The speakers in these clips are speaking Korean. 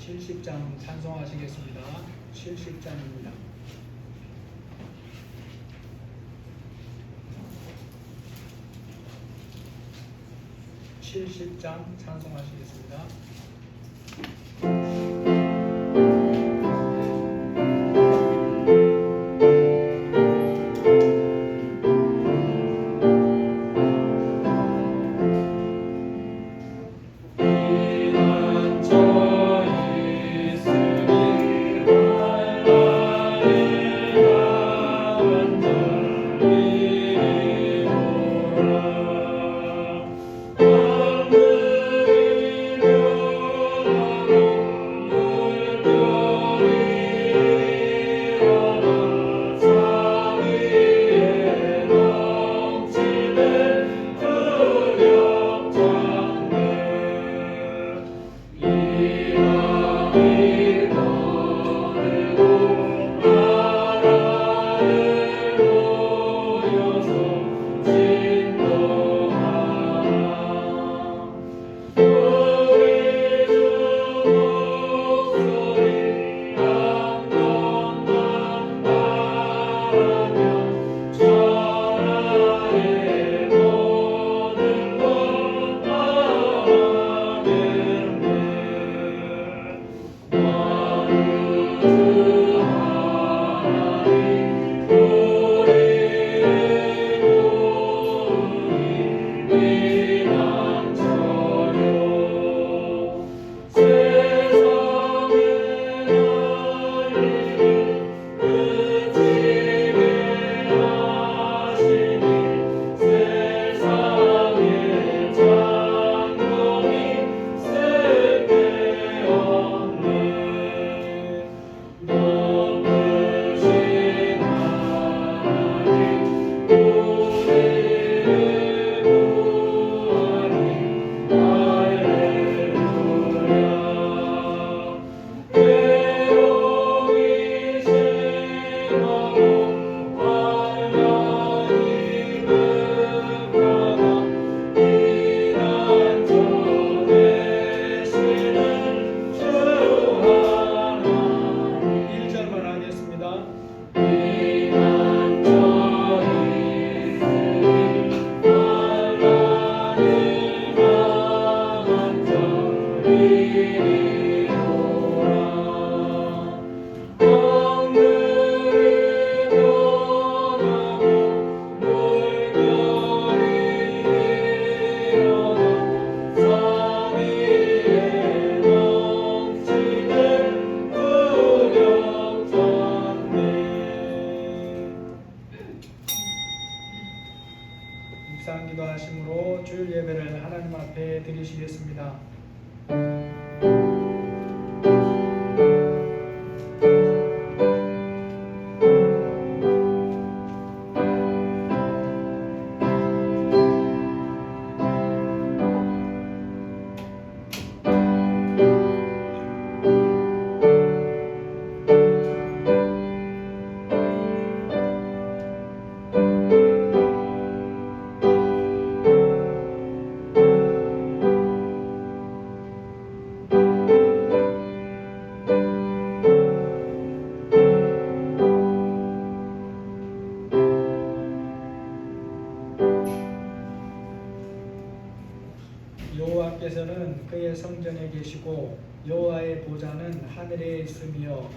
70장 찬송하시겠습니다. 70장입니다. 70장 찬송하시겠습니다. 기도하심으로 주일 예배를 하나님 앞에 드리시겠습니다. 여호와께서는 그의 성전에 계시고 여호와의 보좌는 하늘에 있으며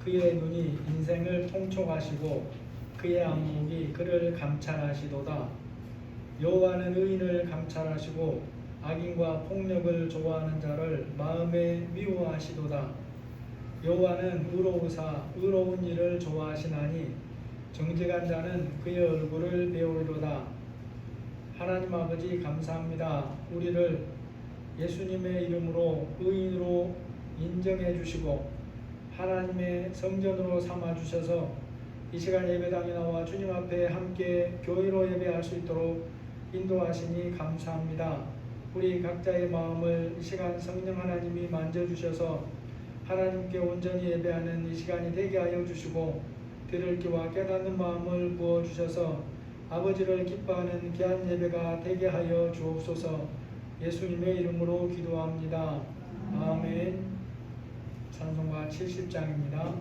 그의 눈이 인생을 통촉하시고 그의 안목이 그를 감찰하시도다. 여호와는 의인을 감찰하시고 악인과 폭력을 좋아하는 자를 마음에 미워하시도다. 여호와는 의로우사 의로운 일을 좋아하시나니 정직한 자는 그의 얼굴을 배우리로다. 하나님 아버지 감사합니다. 우리를 예수님의 이름으로 의인으로 인정해 주시고 하나님의 성전으로 삼아 주셔서 이 시간 예배당에 나와 주님 앞에 함께 교회로 예배할 수 있도록 인도하시니 감사합니다. 우리 각자의 마음을 이 시간 성령 하나님이 만져주셔서 하나님께 온전히 예배하는 이 시간이 되게 하여 주시고 들을 귀와 깨닫는 마음을 부어주셔서 아버지를 기뻐하는 귀한 예배가 되게 하여 주옵소서. 예수님의 이름으로 기도합니다. 아멘. 찬송가 70장입니다.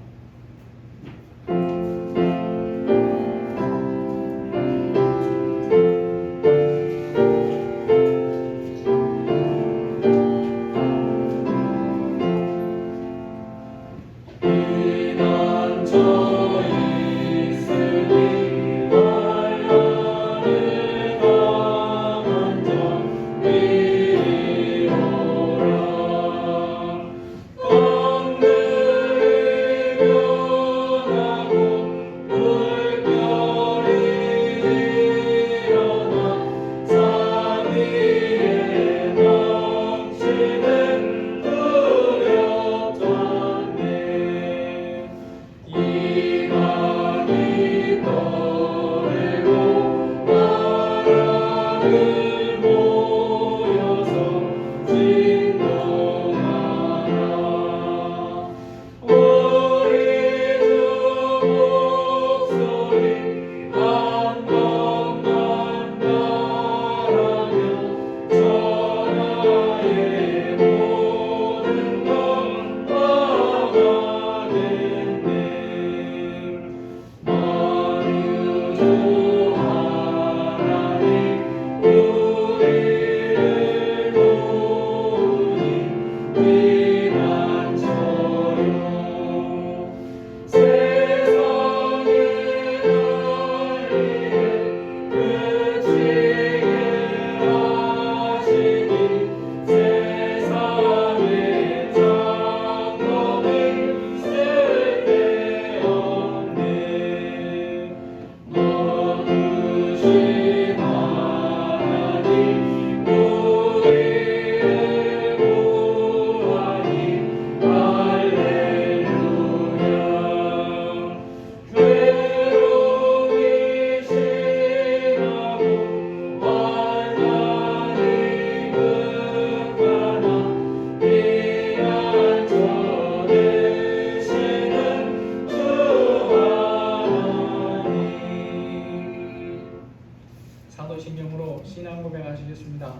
사도신경으로 신앙 고백하시겠습니다.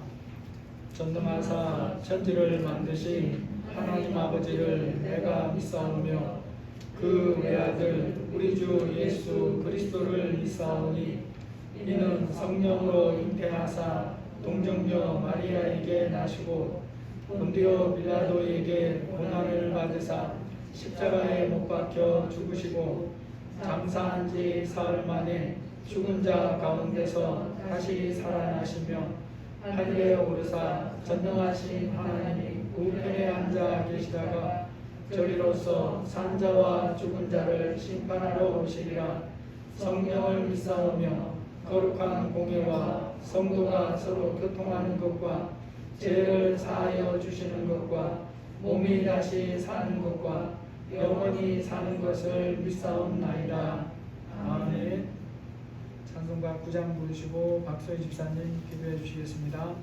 전능하사 천지를 만드신 하나님 아버지를 내가 믿사오며 그 외아들 우리 주 예수 그리스도를 믿사오니 이는 성령으로 잉태하사 동정녀 마리아에게 나시고 본디오 빌라도에게 고난을 받으사 십자가에 못 박혀 죽으시고 장사한 지 사흘 만에 죽은 자 가운데서 다시 살아나시며 하늘에 오르사 전능하신 하나님이 우편에 앉아 계시다가 저리로서 산자와 죽은 자를 심판하러 오시리라. 성령을 믿사오며 거룩한 공예와 성도가 서로 교통하는 것과 죄를 사하여 주시는 것과 몸이 다시 사는 것과 영원히 사는 것을 믿사옵나이다. 아멘. 찬송가 9장 부르시고 박소희 집사님 기도해 주시겠습니다.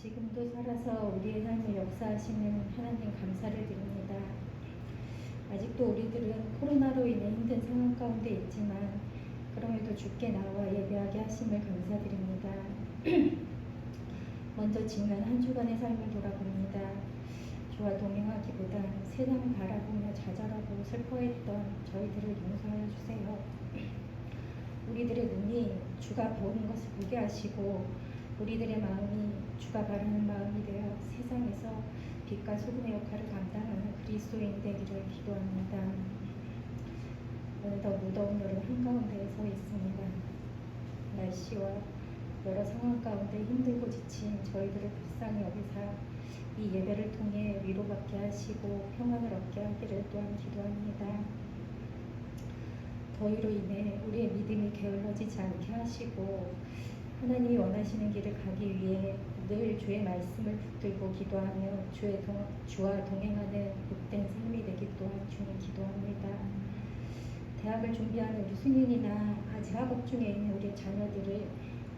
지금도 살아서 우리의 삶을 역사하시는 하나님 감사를 드립니다. 아직도 우리들은 코로나로 인해 힘든 상황 가운데 있지만 그럼에도 주께 나와 예배하게 하심을 감사드립니다. 먼저 지난 한 주간의 삶을 돌아봅니다. 주와 동행하기보단 세상을 바라보며 좌절하고 슬퍼했던 저희들을 용서하여 주세요. 우리들의 눈이 주가 보는 것을 보게 하시고 우리들의 마음이 주가 바라는 마음이 되어 세상에서 빛과 소금의 역할을 감당하는 그리스도인 되기를 기도합니다. 오늘 더 무더운 여름 한가운데에 서 있습니다. 날씨와 여러 상황 가운데 힘들고 지친 저희들을 불쌍히 여기사 이 예배를 통해 위로받게 하시고 평안을 얻게 하기를 또한 기도합니다. 더위로 인해 우리의 믿음이 게을러지지 않게 하시고 하나님이 원하시는 길을 가기 위해 늘 주의 말씀을 붙들고 기도하며 주와 동행하는 복된 삶이 되기 또한 주님 기도합니다. 대학을 준비하는 우리 승윤이나 아직 학업 중에 있는 우리 자녀들을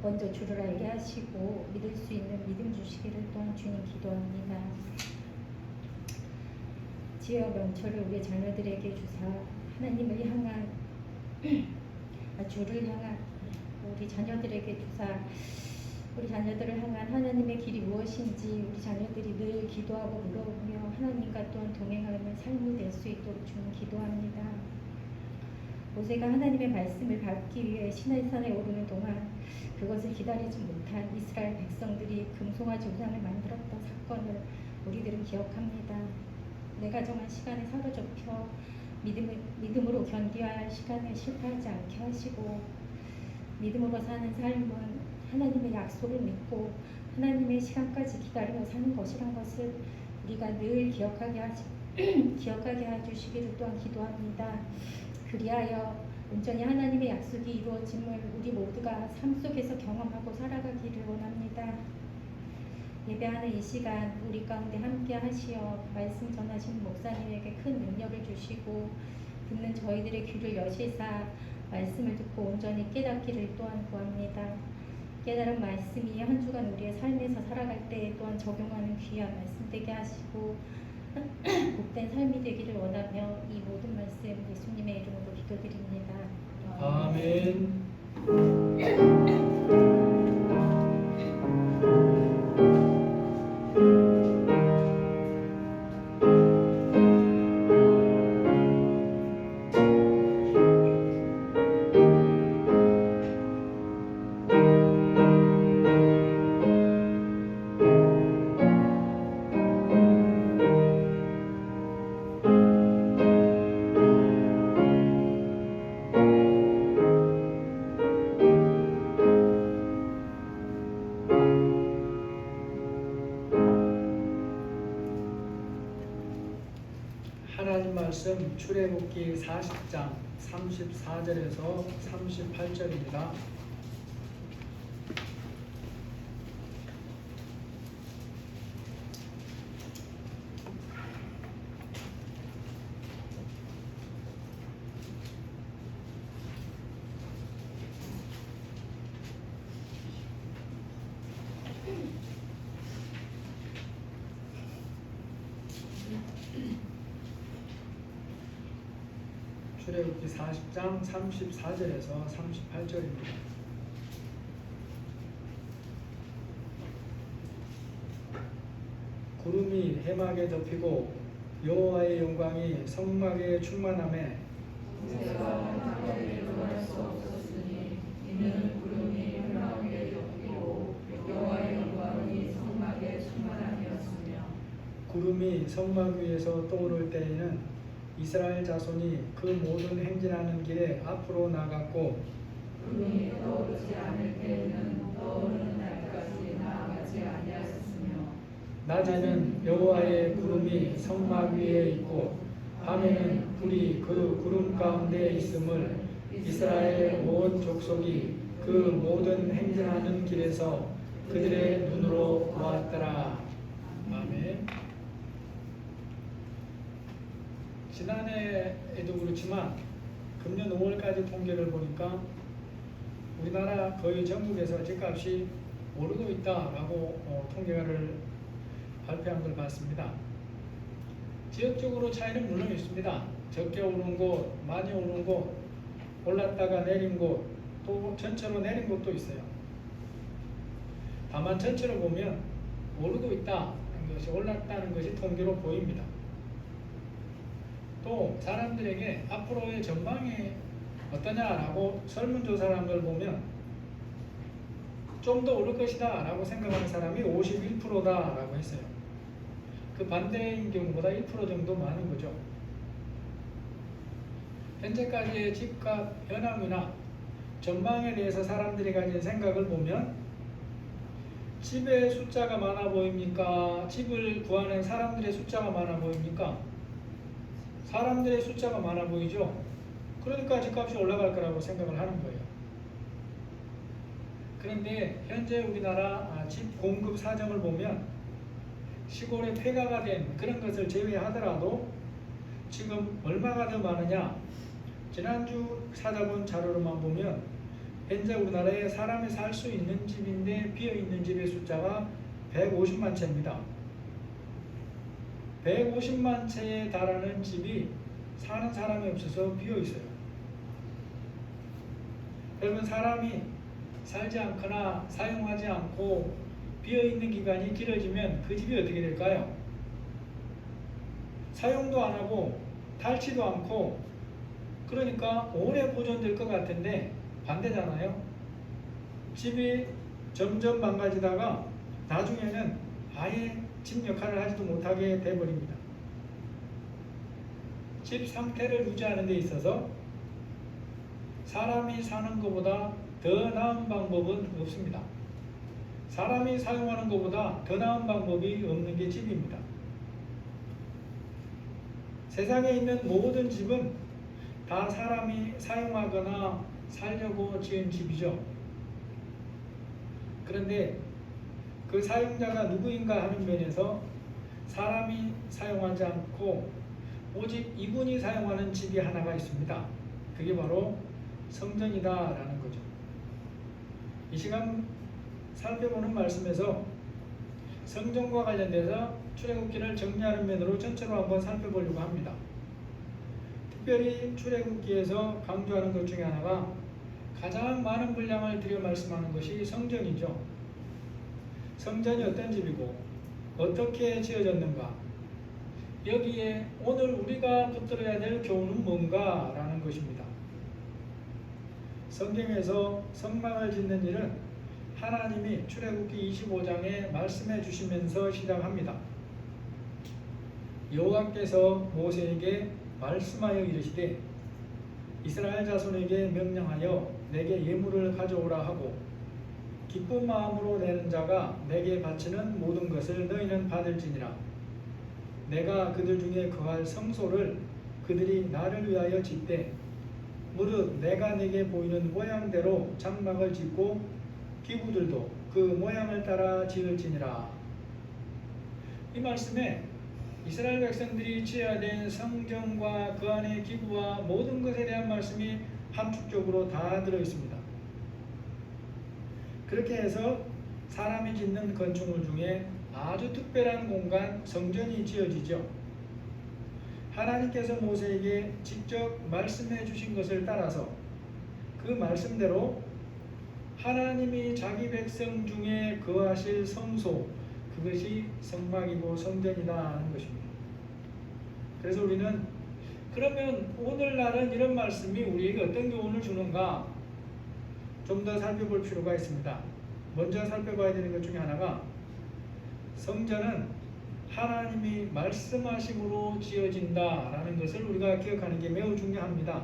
먼저 주를 알게 하시고 믿을 수 있는 믿음 주시기를 또한 주님 기도합니다. 지혜와 명철을 우리 자녀들에게 주사 하나님을 향한 주를 향한 우리 자녀들에게 주사 우리 자녀들을 향한 하나님의 길이 무엇인지 우리 자녀들이 늘 기도하고 물어보며 하나님과 또한 동행하는 삶이 될 수 있도록 주님 기도합니다. 모세가 하나님의 말씀을 밟기 위해 시내산에 오르는 동안 그것을 기다리지 못한 이스라엘 백성들이 금송아지 우상을 만들었던 사건을 우리들은 기억합니다. 내가 정한 시간에 사로잡혀 믿음으로 견뎌야 할 시간에 실패하지 않게 하시고 믿음으로 사는 삶은 하나님의 약속을 믿고 하나님의 시간까지 기다리며 사는 것이란 것을 우리가 늘 기억하게 해주시기를 또한 기도합니다. 그리하여 온전히 하나님의 약속이 이루어짐을 우리 모두가 삶 속에서 경험하고 살아가기를 원합니다. 예배하는 이 시간 우리 가운데 함께 하시어 말씀 전하신 목사님에게 큰 능력을 주시고 듣는 저희들의 귀를 여시사 말씀을 듣고 온전히 깨닫기를 또한 구합니다. 깨달은 말씀이 한 주간 우리의 삶에서 살아갈 때 또한 적용하는 귀한 말씀 되게 하시고 복된 삶이 되기를 원하며 이 모든 말씀 예수님의 이름으로 기도드립니다. 아멘. 하나님 말씀 출애굽기 40장 34절에서 38절입니다. 출애굽기 40장 34절에서 38절입니다. 구름이 해막에 덮이고 여호와의 영광이 성막에 충만하매 이는 구름이 해막에 덮이고 여호와의 영광이 성막에 충만하였으며 구름이 성막 위에서 떠오를 때에는 이스라엘 자손이 그 모든 행진하는 길에 앞으로 나갔고 구름이 떠오르지 않을 때에는 떠오르는 날까지 나아가지 아니하였으며 낮에는 여호와의 구름이 성막 위에 있고 밤에는 불이 그 구름 가운데 있음을 이스라엘 온 족속이 그 모든 행진하는 길에서 그들의 눈으로 보았더라. 아멘. 지난해에도 그렇지만 금년 5월까지 통계를 보니까 우리나라 거의 전국에서 집값이 오르고 있다라고 통계를 발표한 걸 봤습니다. 지역적으로 차이는 물론 있습니다. 적게 오른 곳, 많이 오른 곳, 올랐다가 내린 곳, 또 전체로 내린 곳도 있어요. 다만 전체로 보면 오르고 있다는 것이, 올랐다는 것이 통계로 보입니다. 또 사람들에게 앞으로의 전망이 어떠냐라고 설문조사를 한 걸 보면 좀 더 오를 것이다 라고 생각하는 사람이 51%다 라고 했어요. 그 반대인 경우보다 1% 정도 많은 거죠. 현재까지의 집값 현황이나 전망에 대해서 사람들이 가진 생각을 보면 집의 숫자가 많아 보입니까? 집을 구하는 사람들의 숫자가 많아 보입니까? 사람들의 숫자가 많아 보이죠? 그러니까 집값이 올라갈 거라고 생각을 하는 거예요. 그런데 현재 우리나라 집 공급 사정을 보면 시골에 폐가가 된 그런 것을 제외하더라도 지금 얼마가 더 많으냐? 지난주 찾아본 자료로만 보면 현재 우리나라에 사람이 살 수 있는 집인데 비어있는 집의 숫자가 150만 채입니다. 150만 채에 달하는 집이 사는 사람이 없어서 비어있어요. 여러분, 사람이 살지 않거나 사용하지 않고 비어있는 기간이 길어지면 그 집이 어떻게 될까요? 사용도 안 하고 닳지도 않고, 그러니까 오래 보존될 것 같은데 반대잖아요. 집이 점점 망가지다가 나중에는 아예 집 역할을 하지도 못하게 돼버립니다. 집 상태를 유지하는 데 있어서 사람이 사는 것보다 더 나은 방법은 없습니다. 사람이 사용하는 것보다 더 나은 방법이 없는 게 집입니다. 세상에 있는 모든 집은 다 사람이 사용하거나 살려고 지은 집이죠. 그런데 그 사용자가 누구인가 하는 면에서 사람이 사용하지 않고 오직 이분이 사용하는 집이 하나가 있습니다. 그게 바로 성전이다라는 거죠. 이 시간 살펴보는 말씀에서 성전과 관련돼서 출애굽기를 정리하는 면으로 전체로 한번 살펴보려고 합니다. 특별히 출애굽기에서 강조하는 것 중에 하나가 가장 많은 분량을 들여 말씀하는 것이 성전이죠. 성전이 어떤 집이고 어떻게 지어졌는가, 여기에 오늘 우리가 붙들어야 될 교훈은 뭔가라는 것입니다. 성경에서 성막을 짓는 일은 하나님이 출애굽기 25장에 말씀해 주시면서 시작합니다. 여호와께서 모세에게 말씀하여 이르시되 이스라엘 자손에게 명령하여 내게 예물을 가져오라 하고 기쁜 마음으로 내는 자가 내게 바치는 모든 것을 너희는 받을지니라. 내가 그들 중에 거할 성소를 그들이 나를 위하여 짓되 무릇 내가 내게 보이는 모양대로 장막을 짓고 기구들도 그 모양을 따라 지을지니라. 이 말씀에 이스라엘 백성들이 지어야 된 성전과 그 안의 기구와 모든 것에 대한 말씀이 함축적으로 다 들어있습니다. 그렇게 해서 사람이 짓는 건축물 중에 아주 특별한 공간, 성전이 지어지죠. 하나님께서 모세에게 직접 말씀해 주신 것을 따라서 그 말씀대로 하나님이 자기 백성 중에 거하실 성소, 그것이 성막이고 성전이다 하는 것입니다. 그래서 우리는 그러면 오늘날은 이런 말씀이 우리에게 어떤 교훈을 주는가 좀 더 살펴볼 필요가 있습니다. 먼저 살펴봐야 되는 것 중에 하나가 성전은 하나님이 말씀하심으로 지어진다라는 것을 우리가 기억하는 게 매우 중요합니다.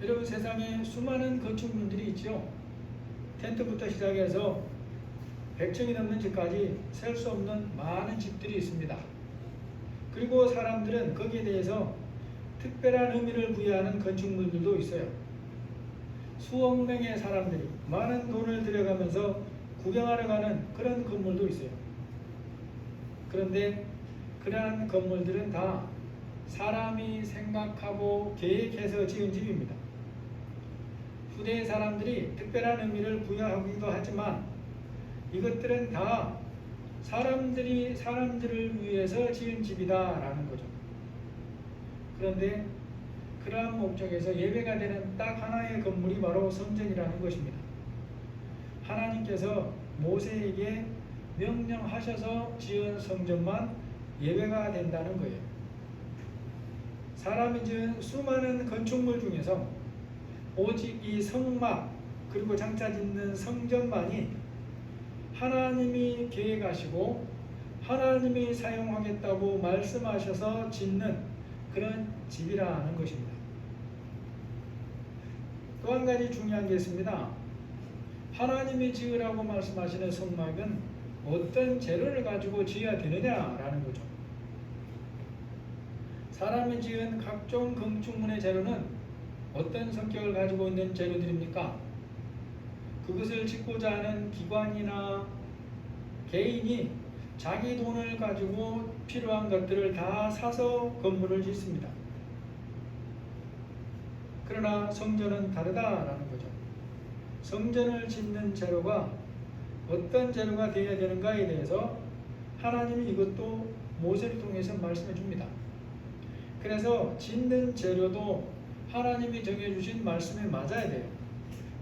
여러분, 세상에 수많은 건축물들이 있죠. 텐트부터 시작해서 100층이 넘는 집까지 셀 수 없는 많은 집들이 있습니다. 그리고 사람들은 거기에 대해서 특별한 의미를 부여하는 건축물들도 있어요. 수억 명의 사람들이 많은 돈을 들여가면서 구경하러 가는 그런 건물도 있어요. 그런데 그러한 건물들은 다 사람이 생각하고 계획해서 지은 집입니다. 후대의 사람들이 특별한 의미를 부여하기도 하지만 이것들은 다 사람들을 위해서 지은 집이다라는 거죠. 그런데 그러한 목적에서 예배가 되는 딱 하나의 건물이 바로 성전이라는 것입니다. 하나님께서 모세에게 명령하셔서 지은 성전만 예배가 된다는 거예요. 사람이 지은 수많은 건축물 중에서 오직 이 성막 그리고 장차 짓는 성전만이 하나님이 계획하시고 하나님이 사용하겠다고 말씀하셔서 짓는 그런 집이라는 것입니다. 또 한 가지 중요한 게 있습니다. 하나님이 지으라고 말씀하시는 성막은 어떤 재료를 가지고 지어야 되느냐라는 거죠. 사람이 지은 각종 건축물의 재료는 어떤 성격을 가지고 있는 재료들입니까? 그것을 짓고자 하는 기관이나 개인이 자기 돈을 가지고 필요한 것들을 다 사서 건물을 짓습니다. 그러나 성전은 다르다라는 거죠. 성전을 짓는 재료가 어떤 재료가 되어야 되는가에 대해서 하나님이 이것도 모세를 통해서 말씀해 줍니다. 그래서 짓는 재료도 하나님이 정해주신 말씀에 맞아야 돼요.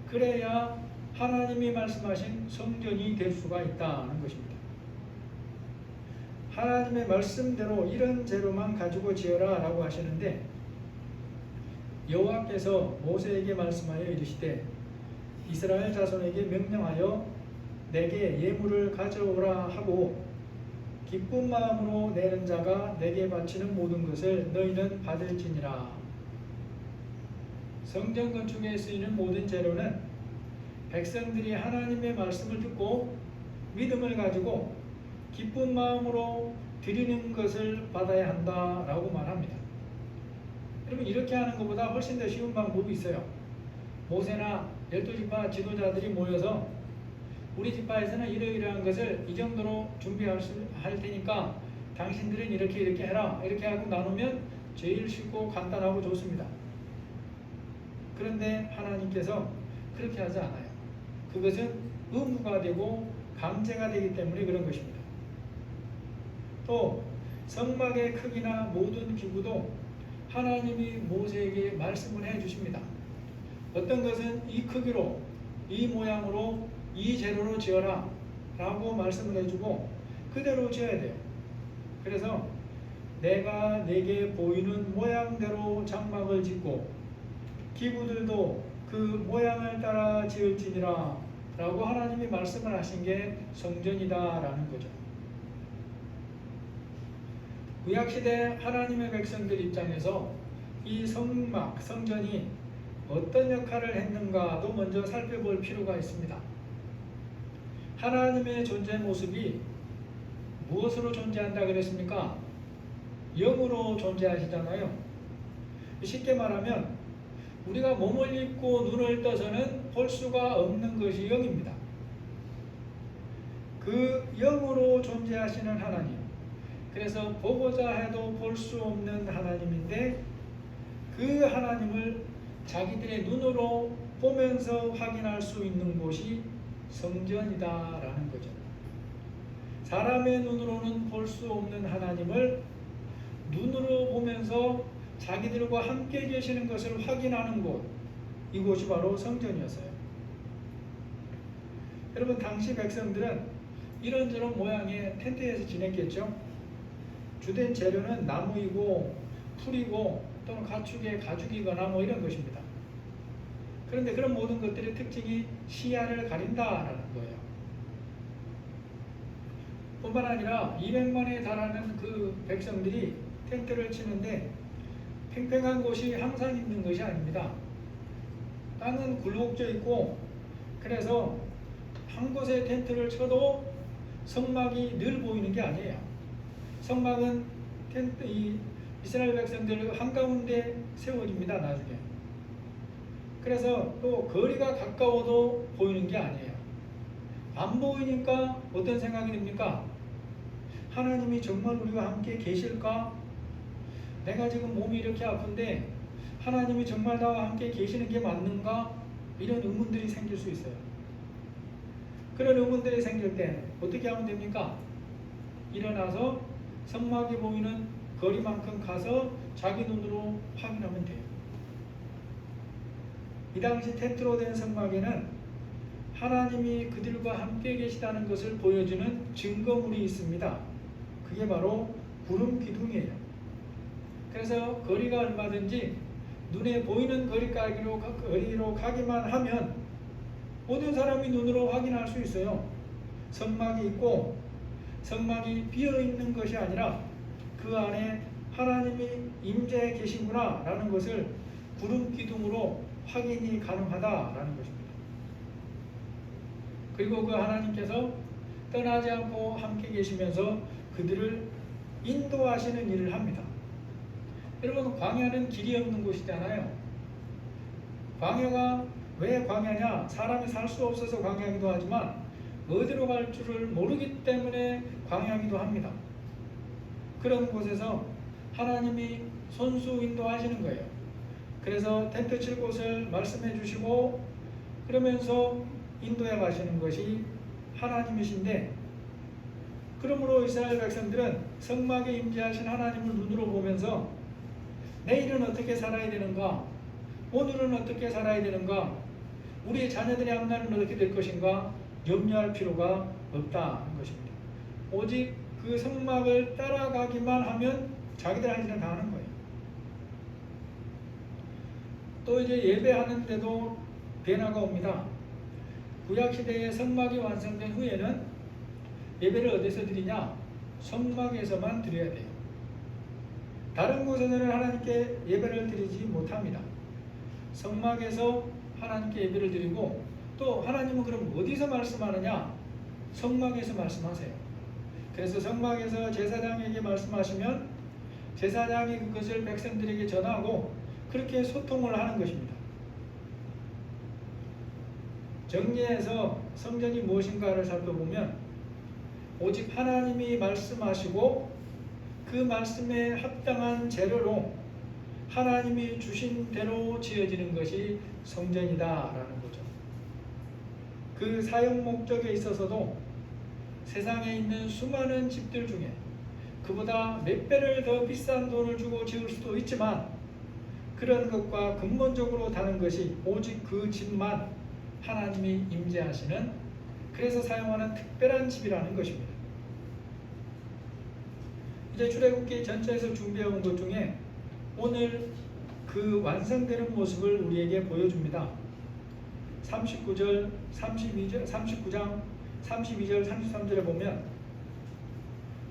그래야 하나님이 말씀하신 성전이 될 수가 있다는 것입니다. 하나님의 말씀대로 이런 재료만 가지고 지어라 라고 하시는데 여호와께서 모세에게 말씀하여 이르시되 이스라엘 자손에게 명령하여 내게 예물을 가져오라 하고 기쁜 마음으로 내는 자가 내게 바치는 모든 것을 너희는 받을지니라. 성전 건축에 쓰이는 모든 재료는 백성들이 하나님의 말씀을 듣고 믿음을 가지고 기쁜 마음으로 드리는 것을 받아야 한다라고 말합니다. 여러분 이렇게 하는 것보다 훨씬 더 쉬운 방법이 있어요. 모세나 12지파 지도자들이 모여서 우리 지파에서는 이러이러한 것을 이 정도로 준비할 테니까 당신들은 이렇게 해라 이렇게 하고 나누면 제일 쉽고 간단하고 좋습니다. 그런데 하나님께서 그렇게 하지 않아요. 그것은 의무가 되고 강제가 되기 때문에 그런 것입니다. 또 성막의 크기나 모든 기구도 하나님이 모세에게 말씀을 해 주십니다. 어떤 것은 이 크기로 이 모양으로 이 재료로 지어라 라고 말씀을 해주고 그대로 지어야 돼요. 그래서 내가 내게 보이는 모양대로 장막을 짓고 기구들도 그 모양을 따라 지을지니라 라고 하나님이 말씀을 하신 게 성전이다 라는 거죠. 구약시대 하나님의 백성들 입장에서 이 성막, 성전이 어떤 역할을 했는가도 먼저 살펴볼 필요가 있습니다. 하나님의 존재 모습이 무엇으로 존재한다 그랬습니까? 영으로 존재하시잖아요. 쉽게 말하면 우리가 몸을 입고 눈을 떠서는 볼 수가 없는 것이 영입니다. 그 영으로 존재하시는 하나님, 그래서 보고자 해도 볼 수 없는 하나님인데 그 하나님을 자기들의 눈으로 보면서 확인할 수 있는 곳이 성전이다라는 거죠. 사람의 눈으로는 볼 수 없는 하나님을 눈으로 보면서 자기들과 함께 계시는 것을 확인하는 곳, 이곳이 바로 성전이었어요. 여러분 당시 백성들은 이런저런 모양의 텐트에서 지냈겠죠. 주된 재료는 나무이고 풀이고 또는 가축의 가죽이거나 뭐 이런 것입니다. 그런데 그런 모든 것들의 특징이 시야를 가린다라는 거예요. 뿐만 아니라 200만에 달하는 그 백성들이 텐트를 치는데 팽팽한 곳이 항상 있는 것이 아닙니다. 땅은 굴곡져 있고 그래서 한 곳에 텐트를 쳐도 성막이 늘 보이는 게 아니에요. 성막은 이스라엘 백성들 한가운데 세워집니다. 나중에. 그래서 또 거리가 가까워도 보이는 게 아니에요. 안 보이니까 어떤 생각이 듭니까? 하나님이 정말 우리와 함께 계실까? 내가 지금 몸이 이렇게 아픈데 하나님이 정말 나와 함께 계시는 게 맞는가? 이런 의문들이 생길 수 있어요. 그런 의문들이 생길 때 어떻게 하면 됩니까? 일어나서 성막이 보이는 거리만큼 가서 자기 눈으로 확인하면 돼요. 이 당시 텐트로 된 성막에는 하나님이 그들과 함께 계시다는 것을 보여주는 증거물이 있습니다. 그게 바로 구름 기둥이에요. 그래서 거리가 얼마든지 눈에 보이는 거리로 가기만 하면 모든 사람이 눈으로 확인할 수 있어요. 성막이 있고 성막이 비어 있는 것이 아니라 그 안에 하나님이 임재해 계시구나 라는 것을 구름 기둥으로 확인이 가능하다라는 것입니다. 그리고 그 하나님께서 떠나지 않고 함께 계시면서 그들을 인도하시는 일을 합니다. 여러분, 광야는 길이 없는 곳이잖아요. 광야가 왜 광야냐? 사람이 살 수 없어서 광야이기도 하지만 어디로 갈 줄을 모르기 때문에 광야이기도 합니다. 그런 곳에서 하나님이 손수 인도하시는 거예요. 그래서 텐트 칠 곳을 말씀해 주시고 그러면서 인도해 가시는 것이 하나님이신데, 그러므로 이스라엘 백성들은 성막에 임재하신 하나님을 눈으로 보면서 내일은 어떻게 살아야 되는가? 오늘은 어떻게 살아야 되는가? 우리의 자녀들의 앞날은 어떻게 될 것인가? 염려할 필요가 없다는 것입니다. 오직 그 성막을 따라가기만 하면 자기들 할 일은 다 하는 거예요. 또 이제 예배하는데도 변화가 옵니다. 구약시대에 성막이 완성된 후에는 예배를 어디서 드리냐? 성막에서만 드려야 돼요. 다른 곳에서는 하나님께 예배를 드리지 못합니다. 성막에서 하나님께 예배를 드리고, 또 하나님은 그럼 어디서 말씀하느냐? 성막에서 말씀하세요. 그래서 성막에서 제사장에게 말씀하시면 제사장이 그것을 백성들에게 전하고 그렇게 소통을 하는 것입니다. 정리해서 성전이 무엇인가를 살펴보면 오직 하나님이 말씀하시고 그 말씀에 합당한 재료로 하나님이 주신 대로 지어지는 것이 성전이다라는 거죠. 그 사용 목적에 있어서도 세상에 있는 수많은 집들 중에 그보다 몇 배를 더 비싼 돈을 주고 지을 수도 있지만 그런 것과 근본적으로 다른 것이 오직 그 집만 하나님이 임재하시는, 그래서 사용하는 특별한 집이라는 것입니다. 이제 출애굽기 전체에서 준비해온 것 중에 오늘 그 완성되는 모습을 우리에게 보여줍니다. 39장 32절 33절에 보면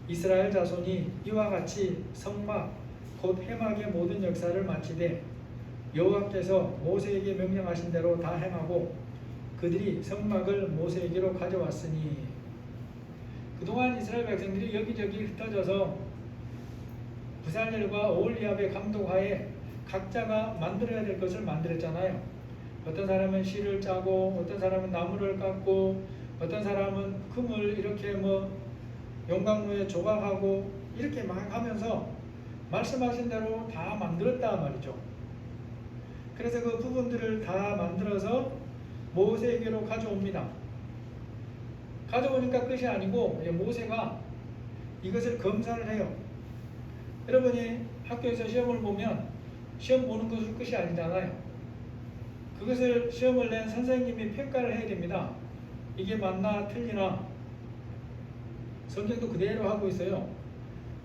이스라엘 자손이 이와 같이 성막 곧 회막의 모든 역사를 마치되 여호와께서 모세에게 명령하신 대로 다 행하고 그들이 성막을 모세에게로 가져왔으니, 그동안 이스라엘 백성들이 여기저기 흩어져서 부살렐과 오홀리압의 감독하에 각자가 만들어야 될 것을 만들었잖아요. 어떤 사람은 실을 짜고, 어떤 사람은 나무를 깎고, 어떤 사람은 금을 이렇게 용광로에 조각하고 이렇게 막 하면서 말씀하신 대로 다 만들었다 말이죠. 그래서 그 부분들을 다 만들어서 모세에게로 가져옵니다. 가져오니까 끝이 아니고 모세가 이것을 검사를 해요. 여러분이 학교에서 시험을 보면 시험 보는 것은 끝이 아니잖아요. 그것을 시험을 낸 선생님이 평가를 해야 됩니다. 이게 맞나 틀리나. 성경도 그대로 하고 있어요.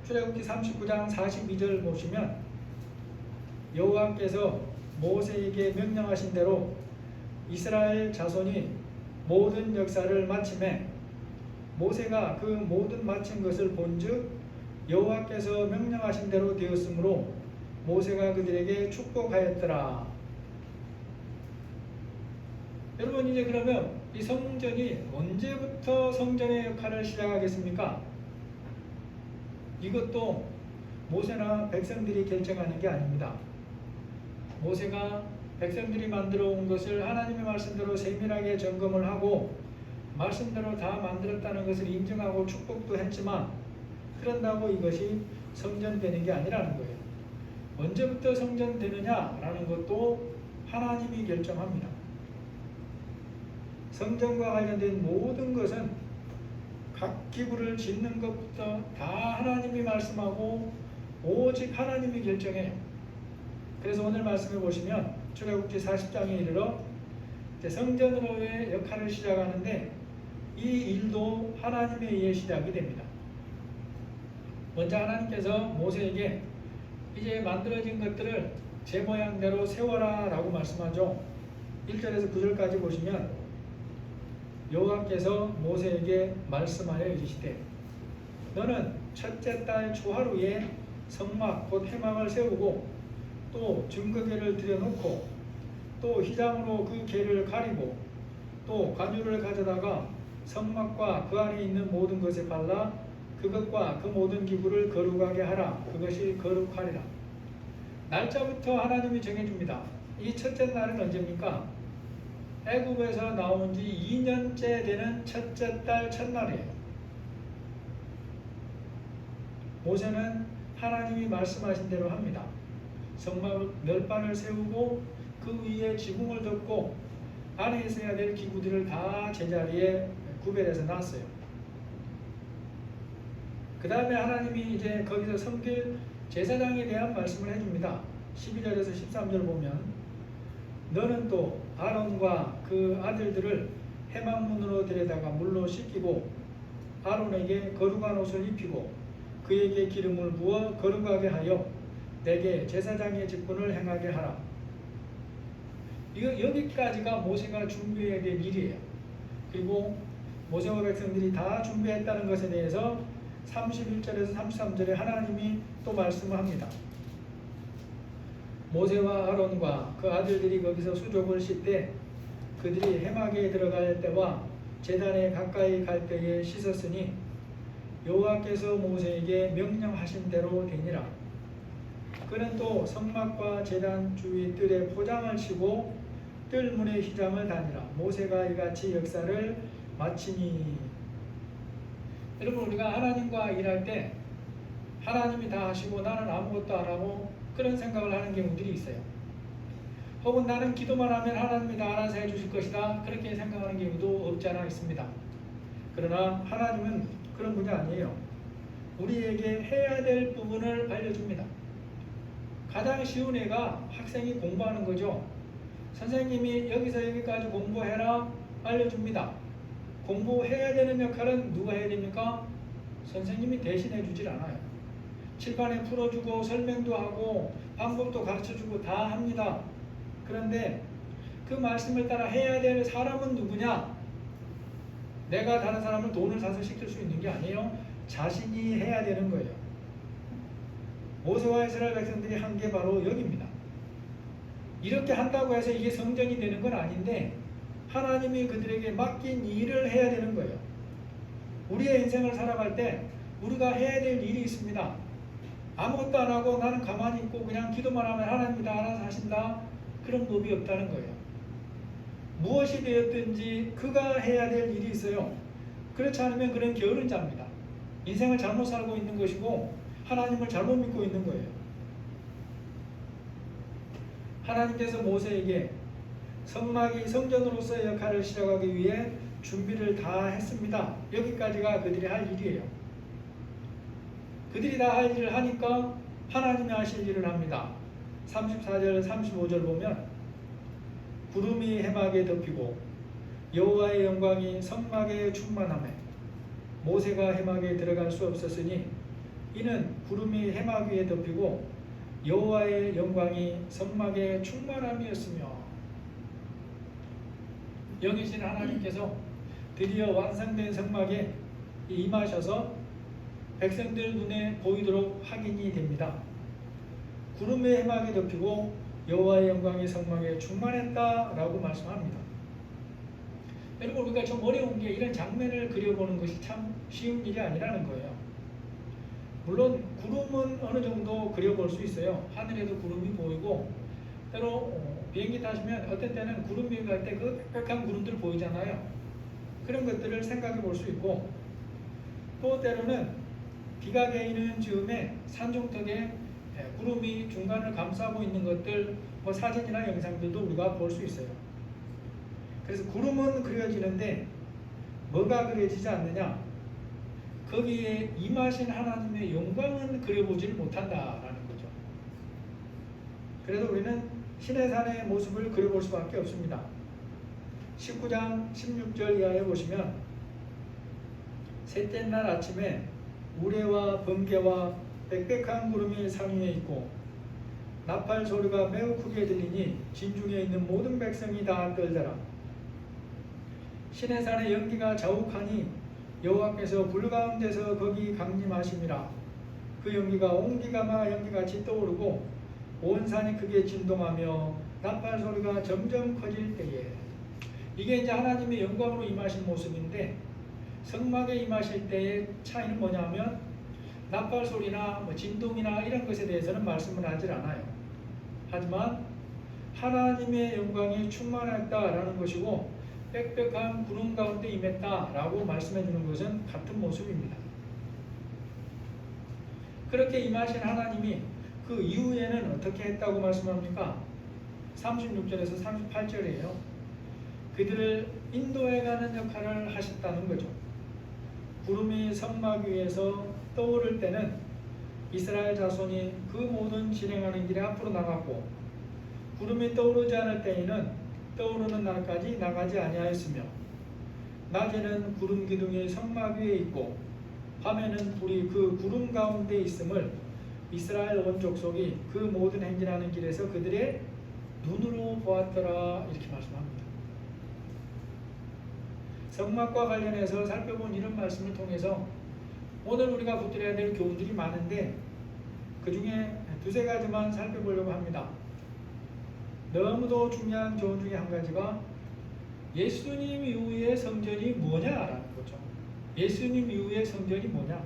출애굽기 39장 42절 보시면 여호와께서 모세에게 명령하신 대로 이스라엘 자손이 모든 역사를 마침에 모세가 그 모든 마친 것을 본즉 여호와께서 명령하신 대로 되었으므로 모세가 그들에게 축복하였더라. 여러분, 이제 그러면 이 성전이 언제부터 성전의 역할을 시작하겠습니까? 이것도 모세나 백성들이 결정하는 게 아닙니다. 모세가 백성들이 만들어 온 것을 하나님의 말씀대로 세밀하게 점검을 하고 말씀대로 다 만들었다는 것을 인정하고 축복도 했지만, 그런다고 이것이 성전되는 게 아니라는 거예요. 언제부터 성전되느냐라는 것도 하나님이 결정합니다. 성전과 관련된 모든 것은 각 기구를 짓는 것부터 다 하나님이 말씀하고 오직 하나님이 결정해요. 그래서 오늘 말씀을 보시면 출애굽기 40장에 이르러 이제 성전으로의 역할을 시작하는데 이 일도 하나님에 의해 시작이 됩니다. 먼저 하나님께서 모세에게 이제 만들어진 것들을 제 모양대로 세워라 라고 말씀하죠. 1절에서 9절까지 보시면 여호와께서 모세에게 말씀하여 이르시되 너는 첫째 달 초하루에 성막 곧 회막을 세우고 또 증거궤를 들여놓고 또 휘장으로 그 궤를 가리고 또 관유를 가져다가 성막과 그 안에 있는 모든 것에 발라 그것과 그 모든 기구를 거룩하게 하라. 그것이 거룩하리라. 날짜부터 하나님이 정해줍니다. 이 첫째 날은 언제입니까? 애굽에서 나온 지 2년째 되는 첫째 달 첫날이에요. 모세는 하나님이 말씀하신 대로 합니다. 성막 멸반을 세우고 그 위에 지붕을 덮고 안에 있어야 될 기구들을 다 제자리에 구별해서 놨어요. 그 다음에 하나님이 이제 거기서 섬길 제사장에 대한 말씀을 해줍니다. 12절에서 13절 보면 너는 또 아론과 그 아들들을 회막문으로 데려다가 물로 씻기고 아론에게 거룩한 옷을 입히고 그에게 기름을 부어 거룩하게 하여 내게 제사장의 직분을 행하게 하라. 여기까지가 모세가 준비해야 될 일이에요. 그리고 모세와 백성들이 다 준비했다는 것에 대해서 31절에서 33절에 하나님이 또 말씀을 합니다. 모세와 아론과 그 아들들이 거기서 수족을 씻되 그들이 회막에 들어갈 때와 제단에 가까이 갈 때에 씻었으니 여호와께서 모세에게 명령하신 대로 되니라. 그는 또 성막과 제단 주위 뜰에 포장을 치고 뜰 문에 휘장을 다니라. 모세가 이같이 역사를 마치니. 여러분, 우리가 하나님과 일할 때 하나님이 다 하시고 나는 아무것도 안 하고 그런 생각을 하는 경우들이 있어요. 혹은 나는 기도만 하면 하나님이 다 알아서 해주실 것이다, 그렇게 생각하는 경우도 없지 않아 있습니다. 그러나 하나님은 그런 분이 아니에요. 우리에게 해야 될 부분을 알려줍니다. 가장 쉬운 애가 학생이 공부하는 거죠. 선생님이 여기서 여기까지 공부해라 알려줍니다. 공부해야 되는 역할은 누가 해야 됩니까? 선생님이 대신해 주질 않아요. 칠판에 풀어주고 설명도 하고 방법도 가르쳐주고 다 합니다. 그런데 그 말씀을 따라 해야 될 사람은 누구냐? 내가 다른 사람을 돈을 사서 시킬 수 있는 게 아니에요. 자신이 해야 되는 거예요. 모세와 이스라엘 백성들이 한 게 바로 여기입니다. 이렇게 한다고 해서 이게 성전이 되는 건 아닌데 하나님이 그들에게 맡긴 일을 해야 되는 거예요. 우리의 인생을 살아갈 때 우리가 해야 될 일이 있습니다. 아무것도 안 하고 나는 가만히 있고 그냥 기도만 하면 하나님이 다 알아서 하신다, 그런 법이 없다는 거예요. 무엇이 되었든지 그가 해야 될 일이 있어요. 그렇지 않으면 그는 게으른 자입니다. 인생을 잘못 살고 있는 것이고 하나님을 잘못 믿고 있는 거예요. 하나님께서 모세에게 성막이 성전으로서의 역할을 시작하기 위해 준비를 다 했습니다. 여기까지가 그들이 할 일이에요. 그들이 다 할 일을 하니까 하나님이 하실 일을 합니다. 34절 35절 보면 구름이 회막에 덮이고 여호와의 영광이 성막에 충만하며 모세가 회막에 들어갈 수 없었으니 이는 구름이 회막 위에 덮이고 여호와의 영광이 성막에 충만함이었으며. 영이신 하나님께서 드디어 완성된 성막에 임하셔서 백성들 눈에 보이도록 확인이 됩니다. 구름의 회막이 덮이고 여호와의 영광이 성막에 충만했다라고 말씀합니다. 여러분, 우리가 좀 어려운 게 이런 장면을 그려보는 것이 참 쉬운 일이 아니라는 거예요. 물론 구름은 어느 정도 그려볼 수 있어요. 하늘에도 구름이 보이고 때로 비행기 타시면 어떤 때는 구름 위에 갈 때 그 빽빽한 구름들 보이잖아요. 그런 것들을 생각해 볼 수 있고, 또 때로는 비가 개이는 즈음에 산중턱에 구름이 중간을 감싸고 있는 것들, 사진이나 영상들도 우리가 볼 수 있어요. 그래서 구름은 그려지는데 뭐가 그려지지 않느냐? 거기에 임하신 하나님의 영광은 그려보질 못한다라는 거죠. 그래서 우리는 시내산의 모습을 그려볼 수밖에 없습니다. 19장 16절 이하에 보시면 셋째 날 아침에 우레와 번개와 빽빽한 구름이 산 위에 있고 나팔 소리가 매우 크게 들리니 진중에 있는 모든 백성이 다 떨더라. 시내산의 연기가 자욱하니 여호와께서 불 가운데서 거기 강림하심이라. 그 연기가 옹기가마 연기같이 떠오르고 온 산이 크게 진동하며 나팔 소리가 점점 커질 때에, 이게 이제 하나님의 영광으로 임하신 모습인데, 성막에 임하실 때의 차이는 뭐냐면 나팔 소리나 뭐 진동이나 이런 것에 대해서는 말씀을 하질 않아요. 하지만 하나님의 영광이 충만했다라는 것이고 빽빽한 구름 가운데 임했다라고 말씀해 주는 것은 같은 모습입니다. 그렇게 임하신 하나님이 그 이후에는 어떻게 했다고 말씀합니까? 36절에서 38절이에요. 그들을 인도해가는 역할을 하셨다는 거죠. 구름이 성막 위에서 떠오를 때는 이스라엘 자손이 그 모든 진행하는 길에 앞으로 나갔고, 구름이 떠오르지 않을 때에는 떠오르는 날까지 나가지 아니하였으며, 낮에는 구름 기둥이 성막 위에 있고 밤에는 불이 그 구름 가운데 있음을 이스라엘 온 족속이 그 모든 행진하는 길에서 그들의 눈으로 보았더라, 이렇게 말씀합니다. 성막과 관련해서 살펴본 이런 말씀을 통해서 오늘 우리가 붙들어야 될 교훈들이 많은데 그 중에 두세 가지만 살펴보려고 합니다. 너무도 중요한 교훈 중에 한 가지가 예수님 이후의 성전이 뭐냐라는 거죠. 예수님 이후의 성전이 뭐냐?